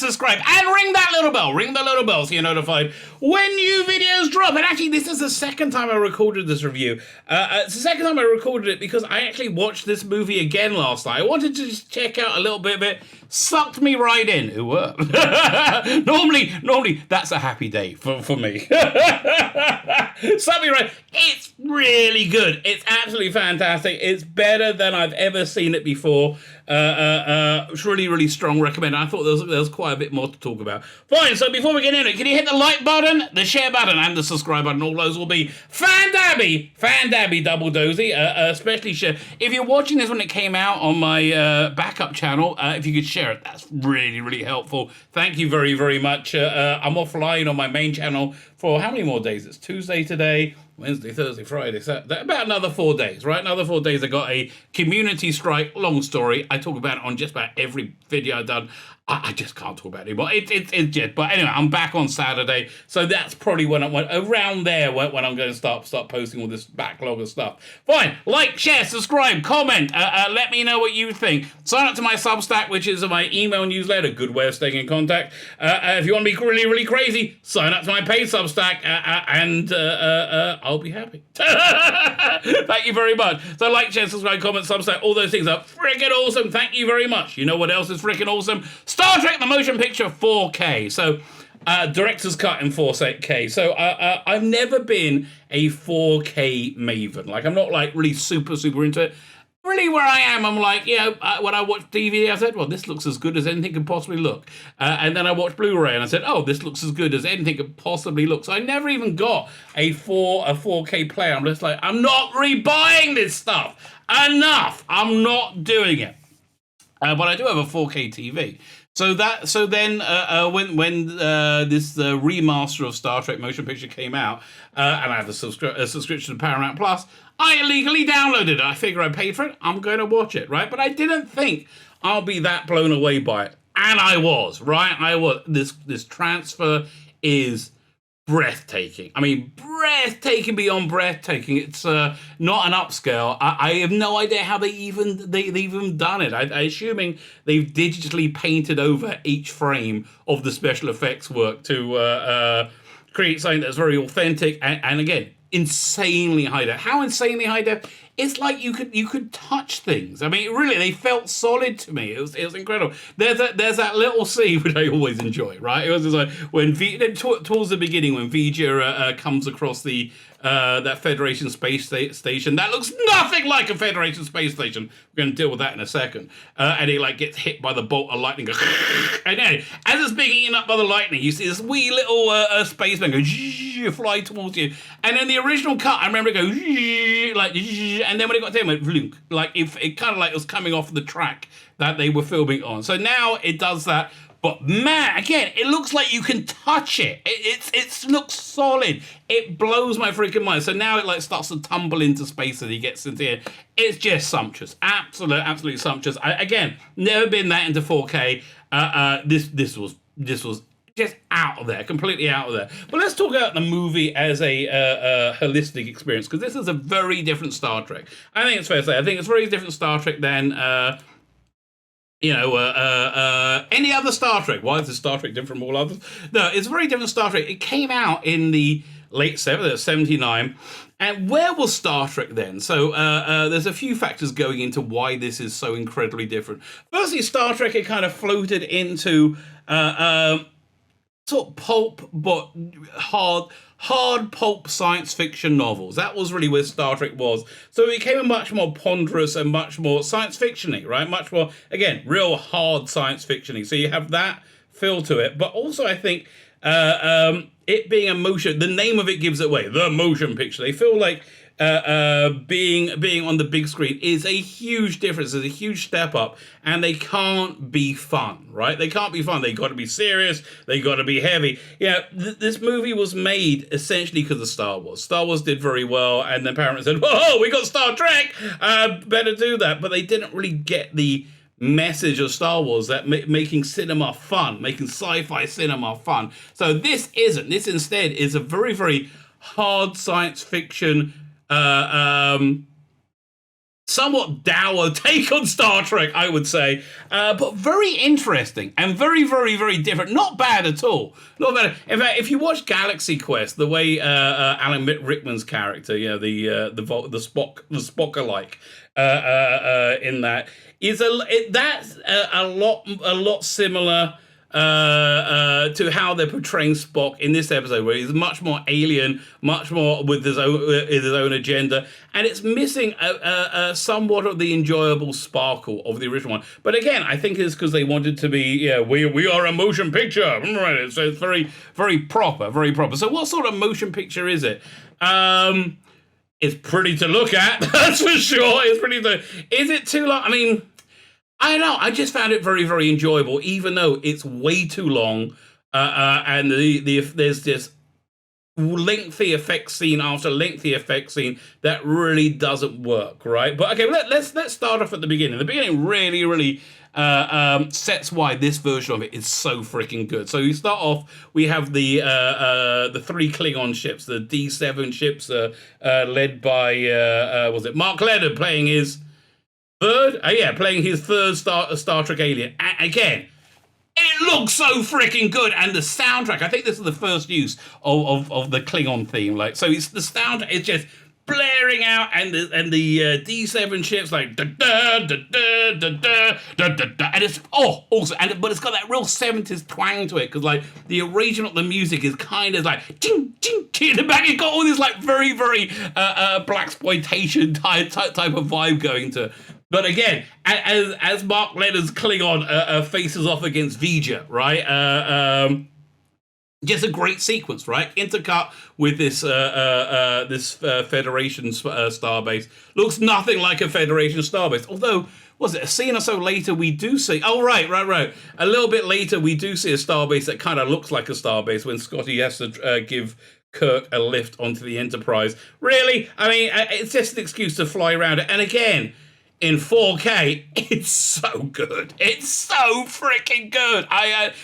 subscribe, and ring that little bell. Ring the little bell so you're notified when new videos drop. And actually, this is the second time I recorded this review. It's the second time I recorded it because I actually watched this movie again last night. I wanted to just check out a little bit of it. Sucked me right in. Ooh, normally that's a happy day for me. Sucked me right. It's really good. It's absolutely fantastic. It's better than I've ever seen it before. It's really, really strong recommend. I thought there was quite a bit more to talk about. Fine, so before we get into it, can you hit the like button, the share button, and the subscribe button? All those will be fan-dabby, double dozy, especially share. If you're watching this when it came out on my backup channel, if you could share it, that's really, really helpful. Thank you very, very much. I'm offline on my main channel for how many more days? It's Tuesday today, Wednesday, Thursday, Friday, Saturday, about another 4 days, right? Another 4 days. I got a community strike. Long story. I talk about it on just about every video I've done. I just can't talk about it anymore. It's just. But anyway, I'm back on Saturday, so that's probably when around there when I'm going to start posting all this backlog of stuff. Fine. Like, share, subscribe, comment. Let me know what you think. Sign up to my Substack, which is my email newsletter. Good way of staying in contact. If you want to be really, really crazy, sign up to my paid Substack, and I'll be happy. Thank you very much. So like, share, subscribe, comment, Substack, all those things are freaking awesome. Thank you very much. You know what else is freaking awesome? Star Trek the Motion Picture 4K. So director's cut in 4K. So I've never been a 4K maven. Like, I'm not like really super into it. Really, where I am, I'm like, when I watch DVD, I said, well, this looks as good as anything could possibly look. And then I watched Blu-ray, and I said, oh, this looks as good as anything could possibly look. So I never even got a 4K player. I'm just like, I'm not rebuying this stuff. Enough. I'm not doing it. But I do have a 4K TV. So then when this remaster of Star Trek Motion Picture came out, and I have a subscription to Paramount Plus, I illegally downloaded it. I figure I paid for it. I'm going to watch it, right? But I didn't think I'll be that blown away by it, and I was, right? I was. This transfer is breathtaking. I mean, breathtaking beyond breathtaking. It's not an upscale. I have no idea how they've even done it. I'm assuming they've digitally painted over each frame of the special effects work to create something that's very authentic and again, insanely high def. How insanely high def? It's like you could touch things. I mean, really, they felt solid to me. It was incredible. There's that little scene which I always enjoy, right? It was just like when towards the beginning when V'Ger comes across the that Federation space station that looks nothing like a Federation space station. We're going to deal with that in a second. And it like gets hit by the bolt of lightning. And then, as it's being eaten up by the lightning, you see this wee little spaceman go fly towards you. And then the original cut, I remember it go like, and then when it got to him, it went vlunk. Like it kind of like it was coming off the track that they were filming on. So now it does that. But man, again, it looks like you can touch it. It looks solid. It blows my freaking mind. So now it like starts to tumble into space and he gets into here. It's just sumptuous. Absolutely sumptuous. Again, never been that into 4K. This was just out of there, completely out of there. But let's talk about the movie as a holistic experience, because this is a very different Star Trek. I think it's fair to say. I think it's a very different Star Trek than any other Star Trek. Why is this Star Trek different from all others? No, it's a very different Star Trek. It came out in the late 70s, 79. And where was Star Trek then? So there's a few factors going into why this is so incredibly different. Firstly, Star Trek, it kind of floated into sort of pulp, but hard pulp science fiction novels. That was really where Star Trek was. So it became a much more ponderous and much more science fiction-y, right? Much more, again, real hard science fiction-y. So you have that feel to it. But also, I think it being a motion, the name of it gives it away, the motion picture. They feel like being on the big screen is a huge difference. It's a huge step up, and they can't be fun, right? They can't be fun. They got to be serious. They got to be heavy. Yeah, this movie was made essentially because of Star Wars. Star Wars did very well, and then Paramount said, "Whoa, we got Star Trek. Better do that." But they didn't really get the message of Star Wars, that making cinema fun, making sci-fi cinema fun. So this isn't. This instead is a very, very hard science fiction somewhat dour take on Star Trek, I would say, but very interesting and very, very, very different. Not bad at all. Not bad. In fact, if you watch Galaxy Quest, the way Alan Rickman's character, the Spock alike, in that is that's a lot similar to how they're portraying Spock in this episode, where he's much more alien, much more with his own agenda, and it's missing somewhat of the enjoyable sparkle of the original one. But again, I think it's because they wanted to be, we are a motion picture, so it's very, very proper, very proper. So what sort of motion picture is it? It's pretty to look at, that's for sure. It's pretty to. Is it too long? I mean, I don't know. I just found it very, very enjoyable, even though it's way too long, and there's this lengthy effect scene after lengthy effect scene that really doesn't work, right? But okay, let's start off at the beginning. The beginning really, really sets why this version of it is so freaking good. So we start off. We have the 3 Klingon ships, the D7 ships, led by was it Mark Lennon playing his third? Playing his third Star Trek alien. Again, it looks so freaking good, and the soundtrack. I think this is the first use of the Klingon theme. Like, so it's the sound. It's just blaring out, and the D7 ships like da da da da da da da da da, and it's awesome. But it's got that real 70s twang to it, because like the original, the music is kind of like ching ching ching in the back. It's got all this like very, very blaxploitation type of vibe going to. But again, as Mark Lennon's Klingon faces off against Vija, right? Just a great sequence, right? Intercut with this Federation starbase. Looks nothing like a Federation starbase. Although, was it a scene or so later we do see... Oh, right. A little bit later we do see a starbase that kind of looks like a starbase when Scotty has to give Kirk a lift onto the Enterprise. Really? I mean, it's just an excuse to fly around it. And again, in 4K, it's so good. It's so freaking good. I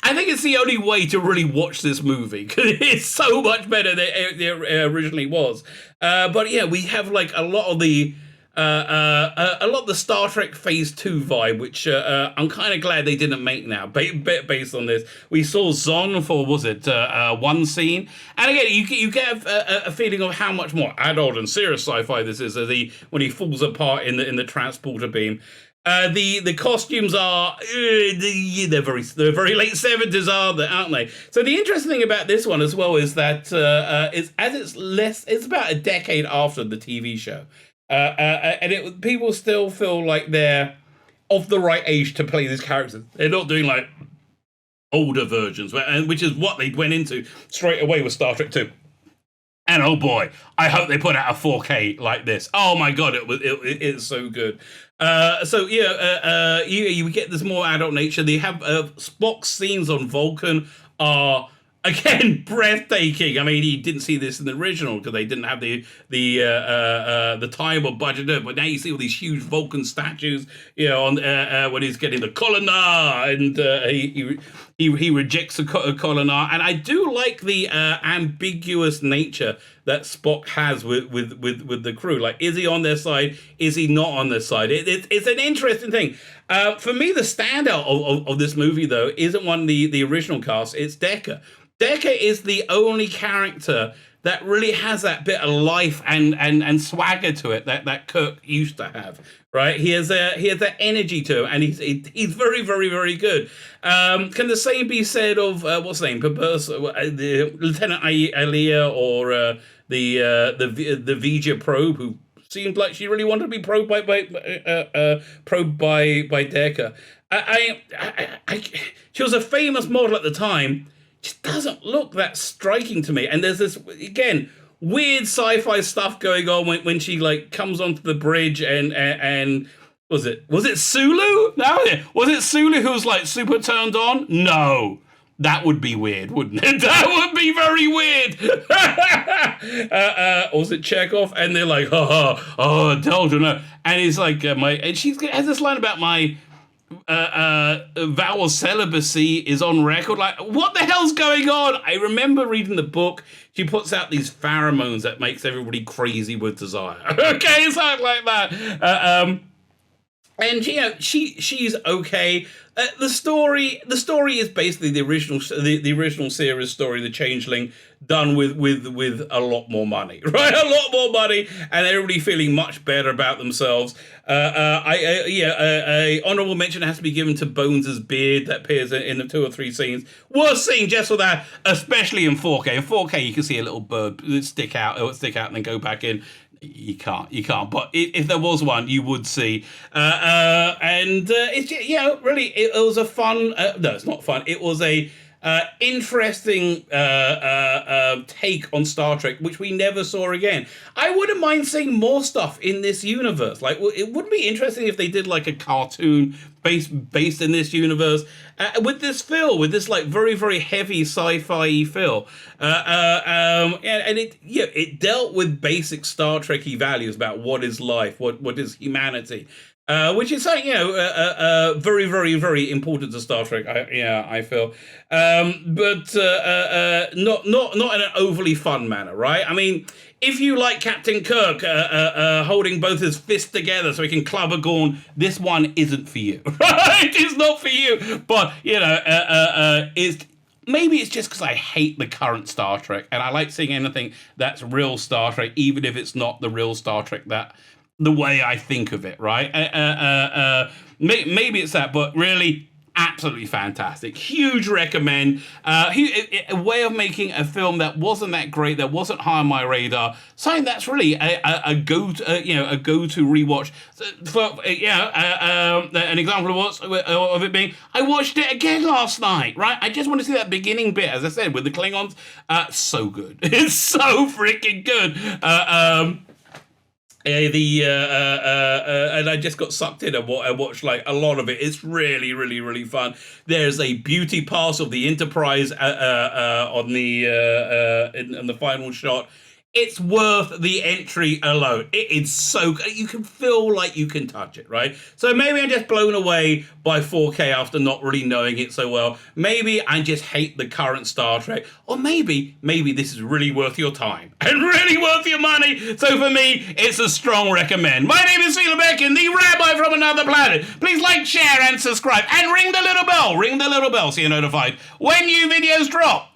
think it's the only way to really watch this movie, because it's so much better than it originally was. But yeah, we have like a lot of the Star Trek Phase 2 vibe, which I'm kind of glad they didn't make now, based on this. We saw Zon for, one scene? And again, you get a feeling of how much more adult and serious sci-fi this is when he falls apart in the transporter beam. The costumes are they're very late 70s, aren't they? So the interesting thing about this one as well is that it's about a decade after the TV show. And people still feel like they're of the right age to play these characters. They're not doing like older versions, which is what they went into straight away with Star Trek 2. And oh boy, I hope they put out a 4K like this. Oh my god, it's so good. You get this more adult nature. They have Spock's scenes on Vulcan are, again, breathtaking. I mean, you didn't see this in the original because they didn't have the time or budget, but now you see all these huge Vulcan statues, on when he's getting the Kolinar, and he rejects the Kolinar. And I do like the ambiguous nature that Spock has with the crew. Like, is he on their side? Is he not on their side? It's an interesting thing. For me, the standout of this movie, though, isn't one of the original cast. It's Decker. Decker is the only character that really has that bit of life and swagger to it that Kirk used to have, right? He has that energy to him, and he's very, very, very good. Can the same be said of what's the name, the Lieutenant Alia, or the Vija probe, who seemed like she really wanted to be probed by Decker. She was a famous model at the time. Just doesn't look that striking to me. And there's this, again, weird sci-fi stuff going on when she like comes onto the bridge and was it Sulu? No, was it Sulu who was like super turned on? No. That would be weird, wouldn't it? That would be very weird. Or was it Chekhov? And they're like, Delta, no. And he's like, and she has this line about my vow of celibacy is on record. Like, what the hell's going on? I remember reading the book. She puts out these pheromones that makes everybody crazy with desire. Okay, something like that. And she's okay. The story is basically the original series story, The Changeling, done with a lot more money, right? A lot more money, and everybody feeling much better about themselves. A honorable mention has to be given to Bones' beard that appears in the 2 or 3 scenes. Worth seeing just for that, especially in 4K. In 4K, you can see a little bird stick out, and then go back in. You can't. But if there was one, you would see. It's really, it was a fun. No, it's not fun. It was a interesting take on Star Trek, which we never saw again. I wouldn't mind seeing more stuff in this universe. Like, it would be interesting if they did like a cartoon based in this universe with this feel, with this like very, very heavy sci-fi feel. And it dealt with basic Star Trek-y values about what is life, what is humanity. Which is something, very, very, very important to Star Trek. I feel, but not in an overly fun manner, right? I mean, if you like Captain Kirk holding both his fists together so he can club a Gorn, this one isn't for you, right? It's not for you. But maybe it's just because I hate the current Star Trek, and I like seeing anything that's real Star Trek, even if it's not the real Star Trek the way I think of it, right? Maybe it's that, but really, absolutely fantastic. Huge recommend. A way of making a film that wasn't that great, that wasn't high on my radar. Something that's really a go-to rewatch. An example of it being, I watched it again last night, right? I just want to see that beginning bit, as I said, with the Klingons. So good. It's so freaking good. And I just got sucked in and I watched like a lot of it. It's really, really, really fun. There's a beauty pass of the Enterprise on the final shot. It's worth the entry alone. It is so good. You can feel like you can touch it, right? So maybe I'm just blown away by 4K after not really knowing it so well. Maybe I just hate the current Star Trek. Or maybe this is really worth your time and really worth your money. So for me, it's a strong recommend. My name is Tzvi Lebetkin, the Rabbi from another planet. Please like, share, and subscribe. And ring the little bell. Ring the little bell so you're notified when new videos drop.